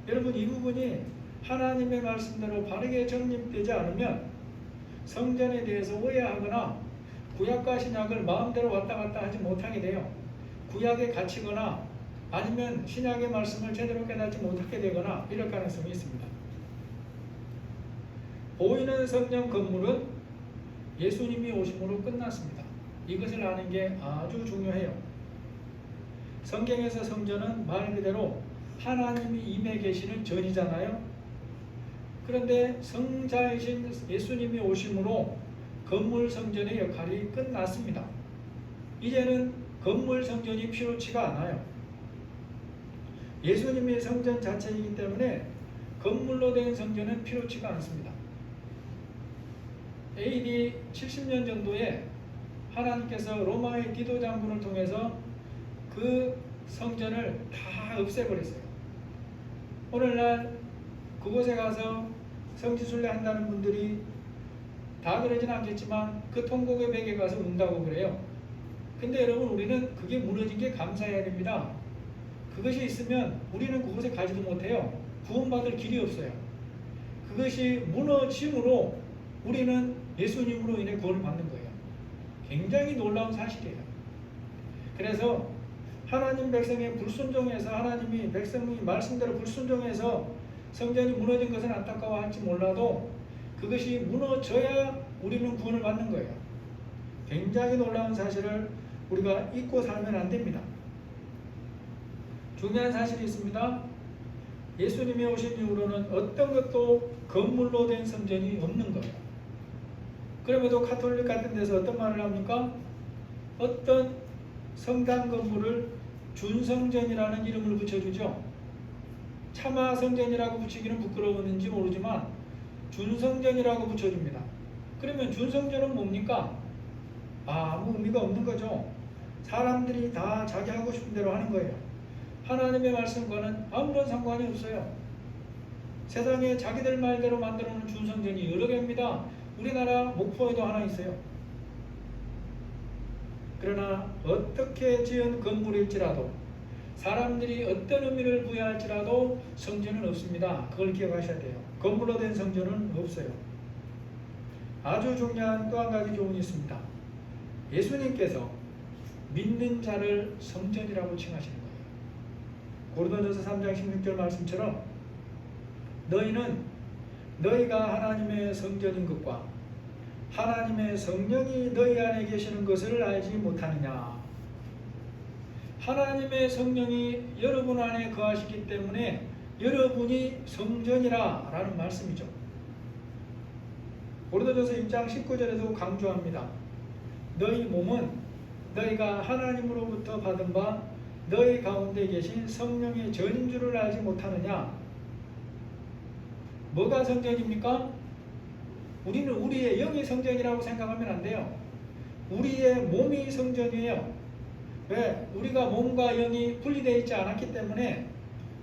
여러분, 이 부분이 하나님의 말씀대로 바르게 정립되지 않으면 성전에 대해서 오해하거나 구약과 신약을 마음대로 왔다 갔다 하지 못하게 돼요. 구약에 갇히거나 아니면 신약의 말씀을 제대로 깨닫지 못하게 되거나 이럴 가능성이 있습니다. 보이는 성령 건물은 예수님이 오심으로 끝났습니다. 이것을 아는 게 아주 중요해요. 성경에서 성전은 말 그대로 하나님이 임해 계시는 전이잖아요. 그런데 성자이신 예수님이 오심으로 건물 성전의 역할이 끝났습니다. 이제는 건물 성전이 필요치가 않아요. 예수님이 성전 자체이기 때문에 건물로 된 성전은 필요치가 않습니다. AD 70년 정도에 하나님께서 로마의 디도 장군을 통해서 그 성전을 다 없애버렸어요. 오늘날 그곳에 가서 성지순례 한다는 분들이 다 그러진 않겠지만 그 통곡의 벽에 가서 운다고 그래요. 근데 여러분, 우리는 그게 무너진 게 감사해야 됩니다. 그것이 있으면 우리는 그곳에 가지도 못해요. 구원받을 길이 없어요. 그것이 무너짐으로 우리는 예수님으로 인해 구원을 받는 거예요. 굉장히 놀라운 사실이에요. 그래서 하나님 백성의 불순종에서, 하나님이 백성이 말씀대로 불순종해서 성전이 무너진 것은 안타까워할지 몰라도 그것이 무너져야 우리는 구원을 받는 거예요. 굉장히 놀라운 사실을 우리가 잊고 살면 안 됩니다. 중요한 사실이 있습니다. 예수님이 오신 이후로는 어떤 것도 건물로 된 성전이 없는 거예요. 그럼에도 가톨릭 같은 데서 어떤 말을 합니까? 어떤 성당 건물을 준성전이라는 이름을 붙여주죠. 차마 성전이라고 붙이기는 부끄러웠는지 모르지만 준성전이라고 붙여줍니다. 그러면 준성전은 뭡니까? 아무 의미가 없는 거죠. 사람들이 다 자기 하고 싶은 대로 하는 거예요. 하나님의 말씀과는 아무런 상관이 없어요. 세상에 자기들 말대로 만들어 놓은 준성전이 여러 개입니다. 우리나라 목포에도 하나 있어요. 그러나 어떻게 지은 건물일지라도, 사람들이 어떤 의미를 부여할지라도 성전은 없습니다. 그걸 기억하셔야 돼요. 건물로 된 성전은 없어요. 아주 중요한 또 한 가지 교훈이 있습니다. 예수님께서 믿는 자를 성전이라고 칭하시는 거예요. 고린도전서 3장 16절 말씀처럼 너희는 너희가 하나님의 성전인 것과 하나님의 성령이 너희 안에 계시는 것을 알지 못하느냐. 하나님의 성령이 여러분 안에 거하시기 때문에 여러분이 성전이라 라는 말씀이죠. 고린도전서 1장 19절에도 강조합니다. 너희 몸은 너희가 하나님으로부터 받은 바 너희 가운데 계신 성령의 전인 줄을 알지 못하느냐. 뭐가 성전입니까? 우리는 우리의 영이 성전이라고 생각하면 안 돼요. 우리의 몸이 성전이에요. 왜? 우리가 몸과 영이 분리되어 있지 않았기 때문에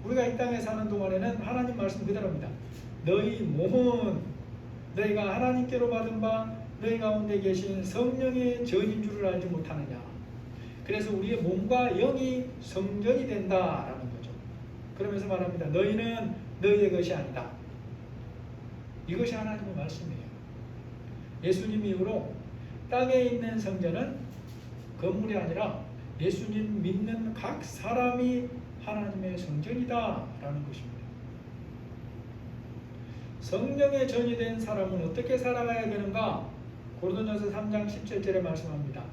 우리가 이 땅에 사는 동안에는 하나님 말씀 그대로입니다. 너희 몸은 너희가 하나님께로 받은 바 너희 가운데 계신 성령의 전인 줄을 알지 못하느냐. 그래서 우리의 몸과 영이 성전이 된다라는 거죠. 그러면서 말합니다. 너희는 너희의 것이 아니다. 이것이 하나님의 말씀이에요. 예수님 이후로 땅에 있는 성전은 건물이 아니라 예수님 믿는 각 사람이 하나님의 성전이다 라는 것입니다. 성령의 전이 된 사람은 어떻게 살아가야 되는가? 고린도전서 3장 17절에 말씀합니다.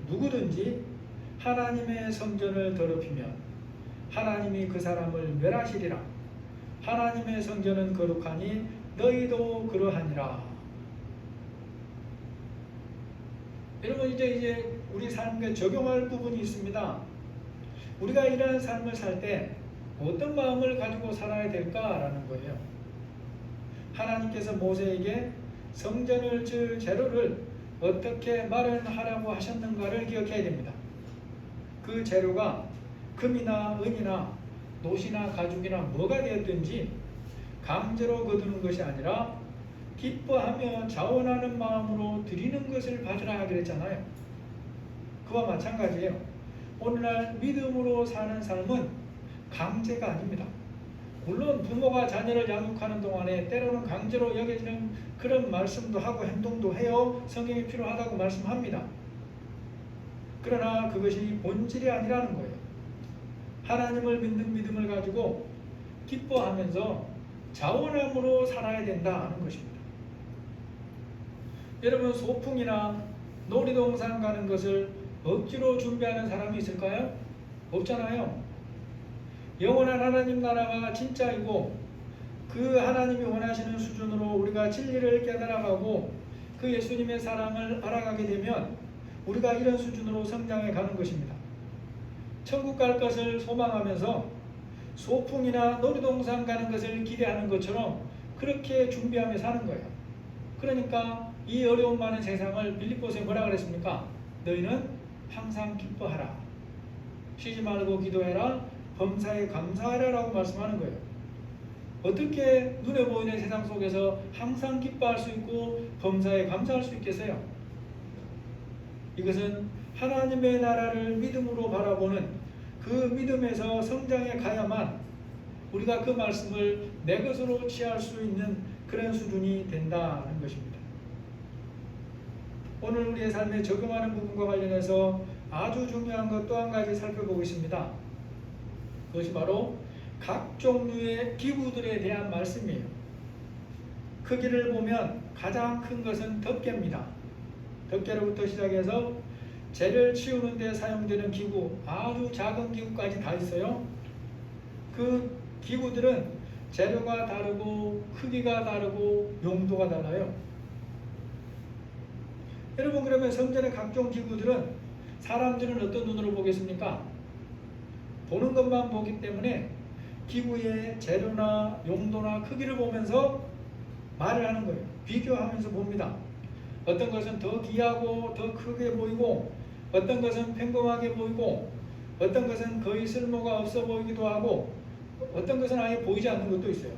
누구든지 하나님의 성전을 더럽히면 하나님이 그 사람을 멸하시리라. 하나님의 성전은 거룩하니 너희도 그러하니라. 여러분 이제 우리 삶에 적용할 부분이 있습니다. 우리가 이러한 삶을 살 때 어떤 마음을 가지고 살아야 될까라는 거예요. 하나님께서 모세에게 성전을 질 재료를 어떻게 마련하라고 하셨는가를 기억해야 됩니다. 그 재료가 금이나 은이나 노시나 가죽이나 뭐가 되었든지 강제로 거두는 것이 아니라 기뻐하며 자원하는 마음으로 드리는 것을 받으라 그랬잖아요. 그와 마찬가지예요. 오늘날 믿음으로 사는 삶은 강제가 아닙니다. 물론 부모가 자녀를 양육하는 동안에 때로는 강제로 여겨지는 그런 말씀도 하고 행동도 해요. 성경이 필요하다고 말씀합니다. 그러나 그것이 본질이 아니라는 거예요. 하나님을 믿는 믿음을 가지고 기뻐하면서 자원함으로 살아야 된다는 것입니다. 여러분 소풍이나 놀이동산 가는 것을 억지로 준비하는 사람이 있을까요? 없잖아요. 영원한 하나님 나라가 진짜이고 그 하나님이 원하시는 수준으로 우리가 진리를 깨달아가고 그 예수님의 사랑을 알아가게 되면 우리가 이런 수준으로 성장해 가는 것입니다. 천국 갈 것을 소망하면서 소풍이나 놀이동산 가는 것을 기대하는 것처럼 그렇게 준비하며 사는 거예요. 그러니까 이 어려움 많은 세상을 빌립보서에 뭐라 그랬습니까? 너희는 항상 기뻐하라. 쉬지 말고 기도해라. 범사에 감사하라 라고 말씀하는 거예요. 어떻게 눈에 보이는 세상 속에서 항상 기뻐할 수 있고 범사에 감사할 수 있겠어요? 이것은 하나님의 나라를 믿음으로 바라보는 그 믿음에서 성장해 가야만 우리가 그 말씀을 내 것으로 취할 수 있는 그런 수준이 된다는 것입니다. 오늘 우리의 삶에 적용하는 부분과 관련해서 아주 중요한 것 또 한 가지 살펴보고 있습니다. 그것이 바로 각 종류의 기구들에 대한 말씀이에요. 크기를 보면 가장 큰 것은 덮개입니다. 덮개로부터 시작해서 재를 치우는 데 사용되는 기구, 아주 작은 기구까지 다 있어요. 그 기구들은 재료가 다르고 크기가 다르고 용도가 달라요. 여러분 그러면 성전의 각종 기구들은 사람들은 어떤 눈으로 보겠습니까? 보는 것만 보기 때문에 기구의 재료나 용도나 크기를 보면서 말을 하는 거예요. 비교하면서 봅니다. 어떤 것은 더 귀하고 더 크게 보이고 어떤 것은 평범하게 보이고 어떤 것은 거의 쓸모가 없어 보이기도 하고 어떤 것은 아예 보이지 않는 것도 있어요.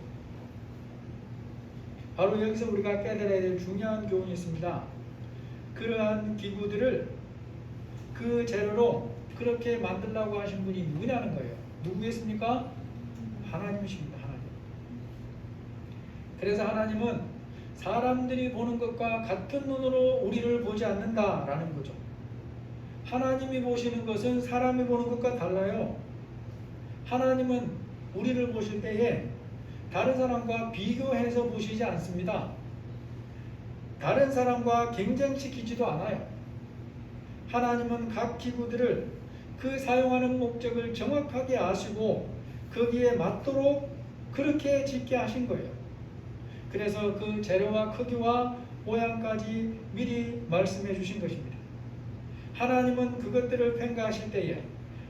바로 여기서 우리가 깨달아야 될 중요한 교훈이 있습니다. 그러한 기구들을 그 재료로 그렇게 만들라고 하신 분이 누구냐는 거예요. 누구겠습니까? 하나님이십니다. 하나님. 그래서 하나님은 사람들이 보는 것과 같은 눈으로 우리를 보지 않는다라는 거죠. 하나님이 보시는 것은 사람이 보는 것과 달라요. 하나님은 우리를 보실 때에 다른 사람과 비교해서 보시지 않습니다. 다른 사람과 경쟁시키지도 않아요. 하나님은 각 기구들을 그 사용하는 목적을 정확하게 아시고 거기에 맞도록 그렇게 짓게 하신 거예요. 그래서 그 재료와 크기와 모양까지 미리 말씀해 주신 것입니다. 하나님은 그것들을 평가하실 때에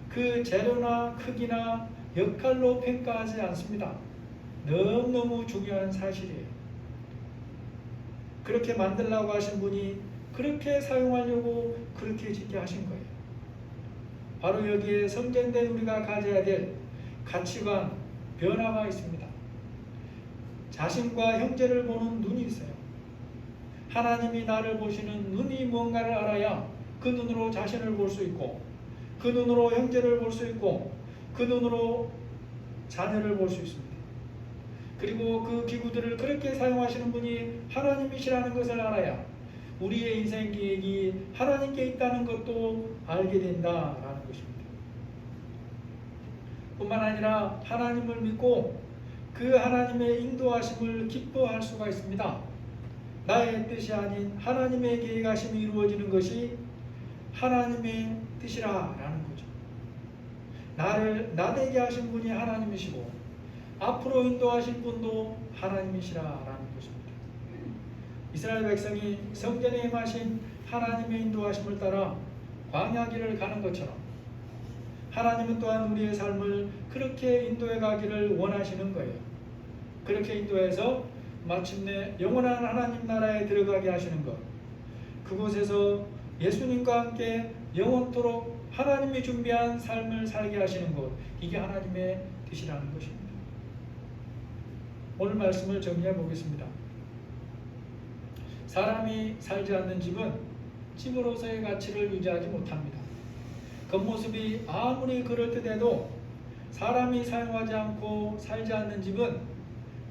그 재료나 크기나 역할로 평가하지 않습니다. 너무너무 중요한 사실이에요. 그렇게 만들라고 하신 분이 그렇게 사용하려고 그렇게 짓게 하신 거예요. 바로 여기에 성전된 우리가 가져야 될 가치관, 변화가 있습니다. 자신과 형제를 보는 눈이 있어요. 하나님이 나를 보시는 눈이 뭔가를 알아야 그 눈으로 자신을 볼 수 있고, 그 눈으로 형제를 볼 수 있고, 그 눈으로 자녀를 볼 수 있습니다. 그리고 그 기구들을 그렇게 사용하시는 분이 하나님이시라는 것을 알아야 우리의 인생 계획이 하나님께 있다는 것도 알게 된다라는 것입니다. 뿐만 아니라 하나님을 믿고 그 하나님의 인도하심을 기뻐할 수가 있습니다. 나의 뜻이 아닌 하나님의 계획하심이 이루어지는 것이 하나님의 뜻이라는 거죠. 나를 나되게 하신 분이 하나님이시고 앞으로 인도하실 분도 하나님이시라는 것입니다. 이스라엘 백성이 성전에 임하신 하나님의 인도하심을 따라 광야길을 가는 것처럼 하나님은 또한 우리의 삶을 그렇게 인도해 가기를 원하시는 거예요. 그렇게 인도해서 마침내 영원한 하나님 나라에 들어가게 하시는 것, 그곳에서 예수님과 함께 영원토록 하나님이 준비한 삶을 살게 하시는 것, 이게 하나님의 뜻이라는 것입니다. 오늘 말씀을 정리해 보겠습니다. 사람이 살지 않는 집은 집으로서의 가치를 유지하지 못합니다. 겉모습이 아무리 그럴듯해도 사람이 사용하지 않고 살지 않는 집은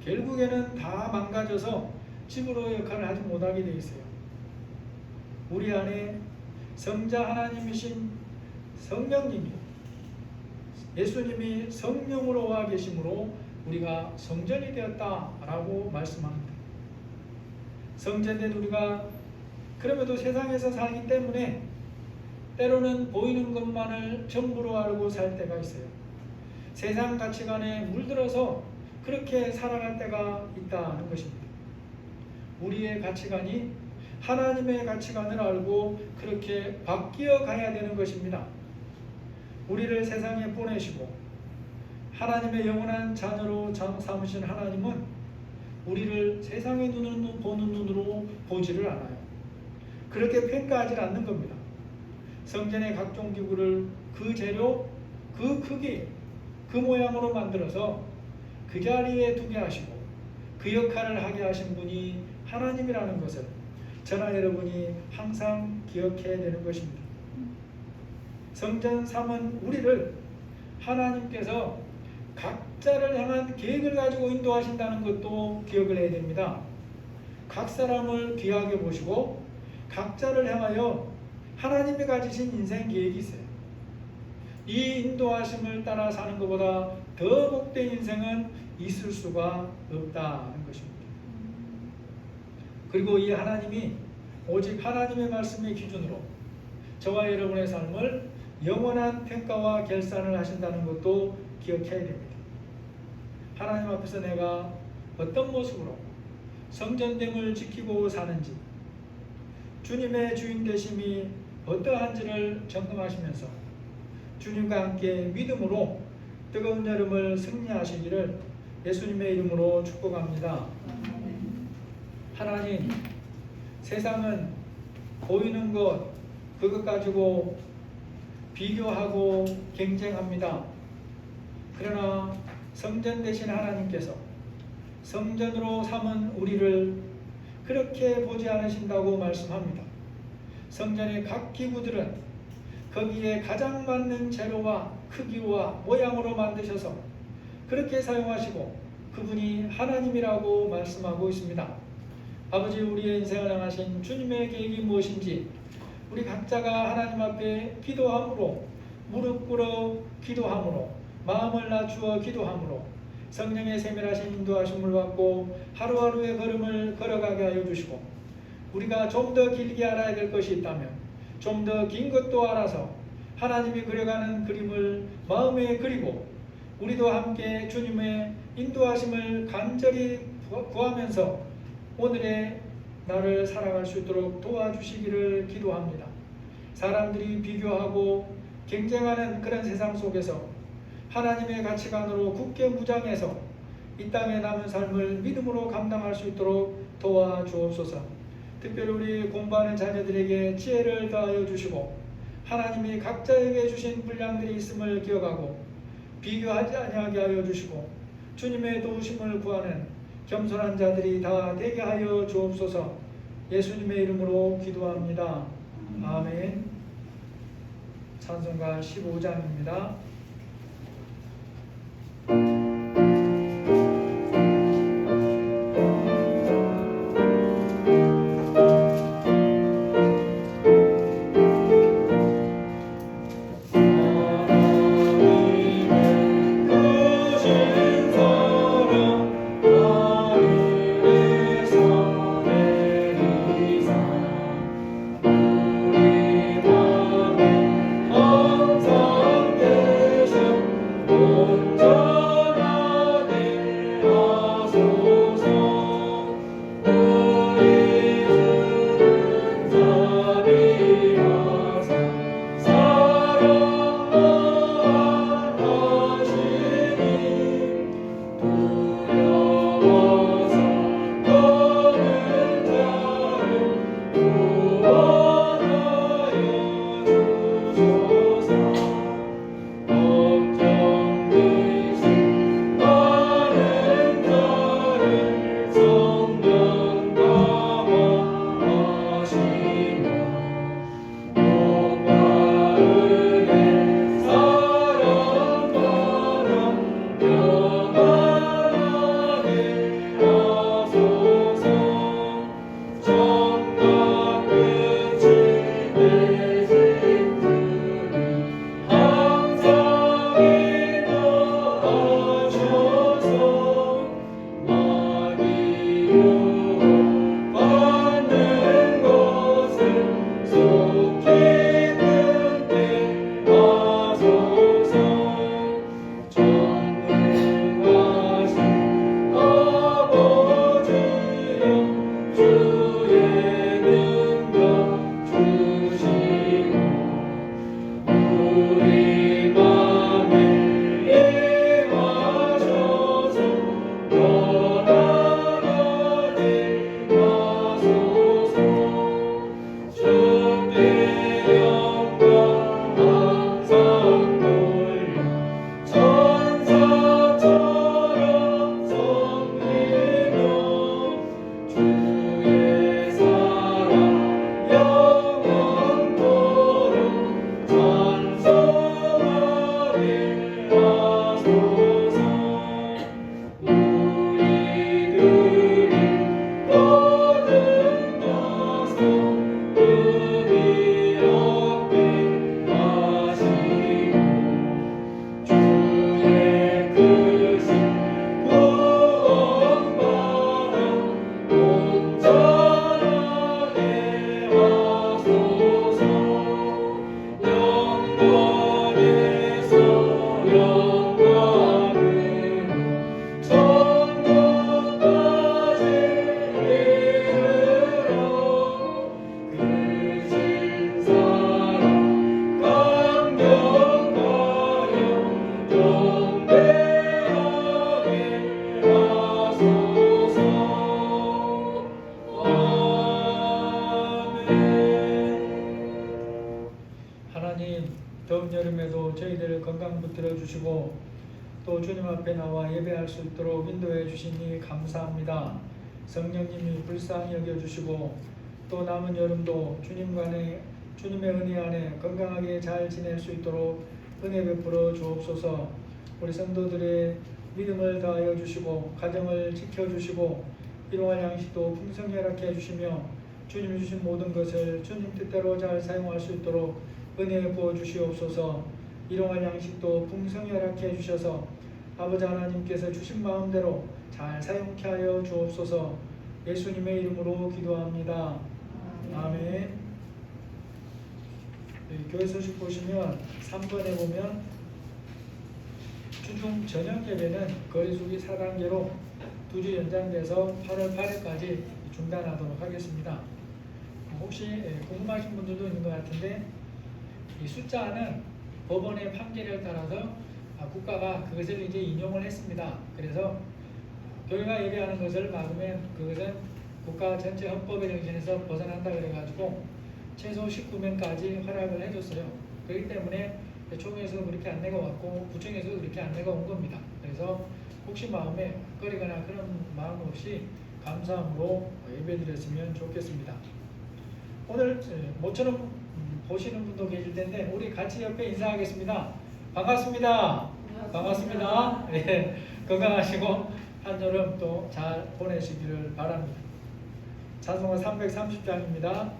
결국에는 다 망가져서 집으로 역할을 하지 못하게 되어 있어요. 우리 안에 성자 하나님이신 성령님이, 예수님이 성령으로 와 계심으로 우리가 성전이 되었다라고 말씀합니다. 성전된 우리가 그럼에도 세상에서 살기 때문에 때로는 보이는 것만을 전부로 알고 살 때가 있어요. 세상 가치관에 물들어서 그렇게 살아갈 때가 있다는 것입니다. 우리의 가치관이 하나님의 가치관을 알고 그렇게 바뀌어 가야 되는 것입니다. 우리를 세상에 보내시고 하나님의 영원한 자녀로 삼으신 하나님은 우리를 세상의 눈으로 보는 눈으로 보지를 않아요. 그렇게 평가하지 않는 겁니다. 성전의 각종 기구를 그 재료, 그 크기, 그 모양으로 만들어서 그 자리에 두게 하시고 그 역할을 하게 하신 분이 하나님이라는 것을 저나 여러분이 항상 기억해야 되는 것입니다. 성전 3은 우리를 하나님께서 각자를 향한 계획을 가지고 인도하신다는 것도 기억을 해야 됩니다. 각 사람을 귀하게 보시고 각자를 향하여 하나님이 가지신 인생 계획이 있어요. 이 인도하심을 따라 사는 것보다 더 복된 인생은 있을 수가 없다는 것입니다. 그리고 이 하나님이 오직 하나님의 말씀의 기준으로 저와 여러분의 삶을 영원한 평가와 결산을 하신다는 것도 기억해야 됩니다. 하나님 앞에서 내가 어떤 모습으로 성전됨을 지키고 사는지, 주님의 주인 되심이 어떠한지를 점검하시면서 주님과 함께 믿음으로 뜨거운 여름을 승리하시기를 예수님의 이름으로 축복합니다. 하나님, 세상은 보이는 것, 그것 가지고 비교하고 경쟁합니다. 그러나 성전 되신 하나님께서 성전으로 삼은 우리를 그렇게 보지 않으신다고 말씀합니다. 성전의 각 기구들은 거기에 가장 맞는 재료와 크기와 모양으로 만드셔서 그렇게 사용하시고 그분이 하나님이라고 말씀하고 있습니다. 아버지, 우리의 인생을 향하신 주님의 계획이 무엇인지 우리 각자가 하나님 앞에 기도함으로, 무릎 꿇어 기도함으로, 마음을 낮추어 기도함으로 성령의 세밀하신 인도하심을 받고 하루하루의 걸음을 걸어가게 하여 주시고 우리가 좀 더 길게 알아야 될 것이 있다면 좀 더 긴 것도 알아서 하나님이 그려가는 그림을 마음에 그리고 우리도 함께 주님의 인도하심을 간절히 구하면서 오늘의 나를 살아갈 수 있도록 도와주시기를 기도합니다. 사람들이 비교하고 경쟁하는 그런 세상 속에서 하나님의 가치관으로 굳게 무장해서 이 땅에 남은 삶을 믿음으로 감당할 수 있도록 도와주옵소서. 특별히 우리 공부하는 자녀들에게 지혜를 더하여 주시고 하나님이 각자에게 주신 분량들이 있음을 기억하고 비교하지 아니하게 하여 주시고 주님의 도우심을 구하는 겸손한 자들이 다 되게 하여 주옵소서. 예수님의 이름으로 기도합니다. 아멘. 찬송가 15장입니다. 더운 여름에도 저희들 건강 붙들어 주시고 또 주님 앞에 나와 예배할 수 있도록 인도해 주시니 감사합니다. 성령님이 불쌍히 여겨주시고 또 남은 여름도 주님의 은혜 안에 건강하게 잘 지낼 수 있도록 은혜 베풀어 주옵소서. 우리 성도들의 믿음을 다하여 주시고 가정을 지켜주시고 일용할 양식도 풍성히 허락해 주시며 주님이 주신 모든 것을 주님 뜻대로 잘 사용할 수 있도록 은혜 부어 주시옵소서. 일용할 양식도 풍성히 허락해 주셔서 아버지 하나님께서 주신 마음대로 잘 사용케 하여 주옵소서. 예수님의 이름으로 기도합니다. 아멘. 교회 소식 보시면 3번에 보면 주중 저녁 예배는 거리두기 4단계로 2주 연장돼서 8월 8일까지 중단하도록 하겠습니다. 혹시 궁금하신 분들도 있는 것 같은데 이 숫자는 법원의 판결에 따라서 국가가 그것을 이제 인용을 했습니다. 그래서 교회가 예배하는 것을 막으면 그것은 국가 전체 헌법의 정신에서 벗어난다 그래가지고 최소 19명까지 허락을 해줬어요. 그렇기 때문에 총회에서도 그렇게 안내가 왔고 구청에서도 그렇게 안내가 온 겁니다. 그래서 혹시 마음에 꺼리거나 그런 마음 없이 감사함으로 예배드렸으면 좋겠습니다. 오늘 모처럼 보시는 분도 계실 텐데 우리 같이 옆에 인사하겠습니다. 반갑습니다. 반갑습니다. 네, 건강하시고 한여름 또 잘 보내시기를 바랍니다. 찬송가 330장입니다.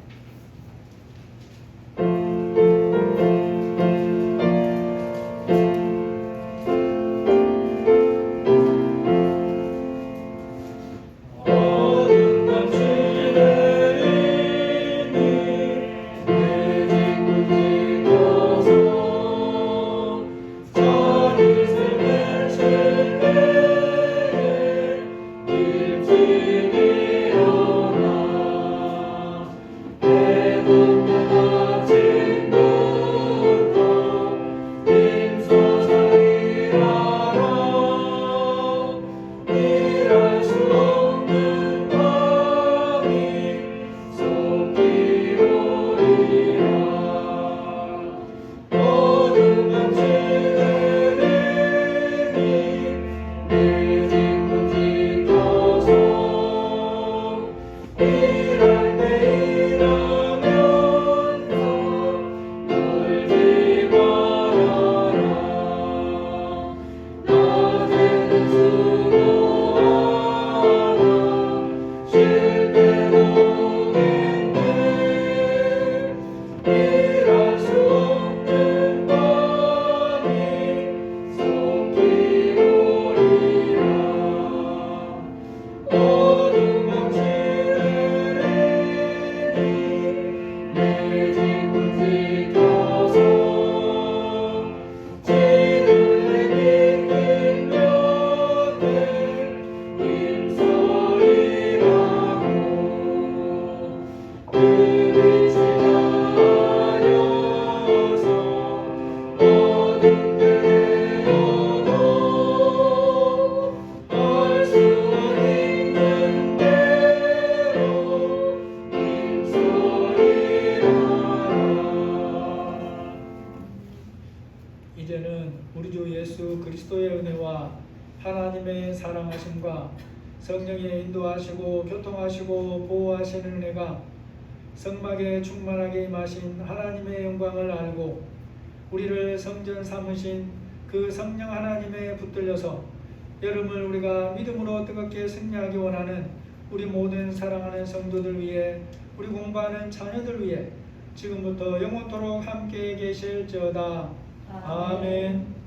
이제는 우리 주 예수 그리스도의 은혜와 하나님의 사랑하심과 성령의 인도하시고 교통하시고 보호하시는 은혜가 성막에 충만하게 임하신 하나님의 영광을 알고 우리를 성전 삼으신 그 성령 하나님에 붙들려서 여름을 우리가 믿음으로 뜨겁게 승리하기 원하는 우리 모든 사랑하는 성도들 위해 우리 공부하는 자녀들 위해 지금부터 영원토록 함께 계실지어다. 아멘.